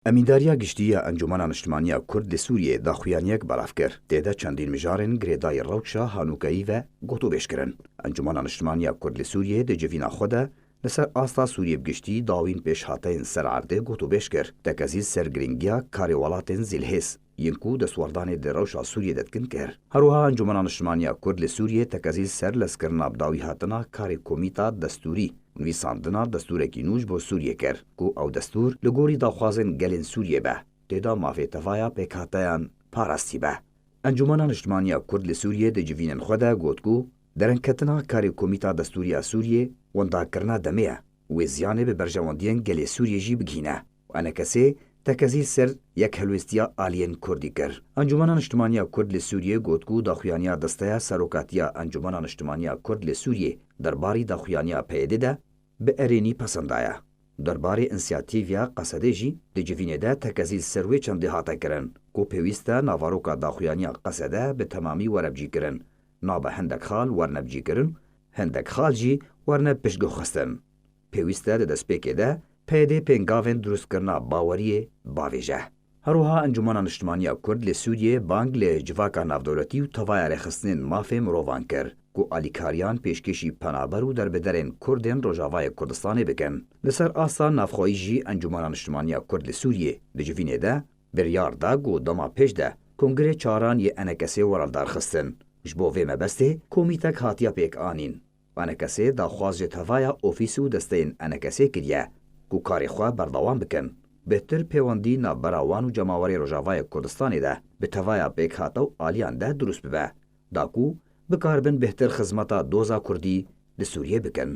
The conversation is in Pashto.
ئەمینداریە گشتیە ئەنجومەنە نیشتیمانیە کورد لە سووریێ داخوایانیەک بەڵاف کرد تێدا چەندین مژارن گرێدای ڕەوشە هانووکەیی و گۆتوبێشکردن. ئەنجومەنە نیشتیمانیە کورد لە سووریێ دەجڤینە خۆدا لەسەر ئاستا سووریە بگشتی داوین پێشهاتەین سەرعەردێ گۆتوبێش کرد دەکەزی سەرگرنگیا کاری وڵاتên زیلهێز یینکو دەسوەردانێ دە ڕەوشا سووریە دەتکن کرد. هەروەها ئەنجومەنە نیشتیمانیە کورد لە سووریێ تەکەزی سەر لەسکردنا بەداوی هاتنە کاری کۆمیتا دەستوری نویساندنا دەستورێکی نوش بۆ سووریە کرد و ئەو دەستور لە گۆری داخوازن گەلێن سووریێ بە تێدا مافێتەڤایە پێکهاتەیان پاراستی بە. ئەنجومەنە نیشتیمانیە کورد لە سووریێ دەجڤینن خۆدا گوتکو دەرەنکەتنا کاری کۆمیتا دەستوریە سووریێ وەنداکردنا دەمەیە وێ زیانێ بە بەرژەوەندیەن گەلێ سووریێژی بگینە و ئەنە کەسێ تەکەزی سەر یەک هەلوێستیە ئالیەن کوردی کرد. ئەنجومەنە نیشتیمانیە کورد لە سووریێ گوتکو داخوایانیا دەستەیە سەرۆکاتیە ئەنجومەنە نیشتیمانیە کورد لە سووریێ دەرباری داخوایانیا پەیدەدا بە ئەرێنی پەسەندایە. دەربارەی ئینسیاتیڤیا قەسەدێژی دەجڤینێدا تەکەزی سەروێ چەندێ هاتەکردن و پێویستە ناڤارۆکا داخوایانیا قەسەدە بە تەمامی وەرەبجیکردن نابە هەندێک خاڵ وەرنەبجیکردن هەندێک خاڵجی وەرنە پشتگوخستن. پێویستە لە دەستپێکێدا پێدێ پێنگاوێن دروستکردنا باوەریێ باوێژە. هەروەها ئەنجومەنە نیشتیمانیە کورد لە سووریێ بانگ لە جڤاکا ناودەوڵەتی و تەڤایە ڕێخستنên مافê مرۆڤان کرد و ئالیکاریان پێشکەشی پەنابەر و دەربەدەرێن کوردên ڕۆژاوای کوردستانê bikin. لەسەر ئاستا نافخۆیی jî ئەنجومەنە نیشتیمانیە کورد لە سووریێ دەجڤینێدا biryar da got dema pêş de kongrê çaran yê enekesê weredarxistin ji bo vê mebestê komîtek hatiye pêkanîn. Enekesê daxwaz ji tevaya ofîs û desteyên enekesê kiriye ku karê xwe berdewam bikin. Bêhtir pêwendî navbera wan û cemawerê Rojavayê Kurdistanê de bi tevaya pêkhata û aliyan de durust bibe da ku bikaribin bêhtir xizmeta doza Kurdî li Sûriyê bikin.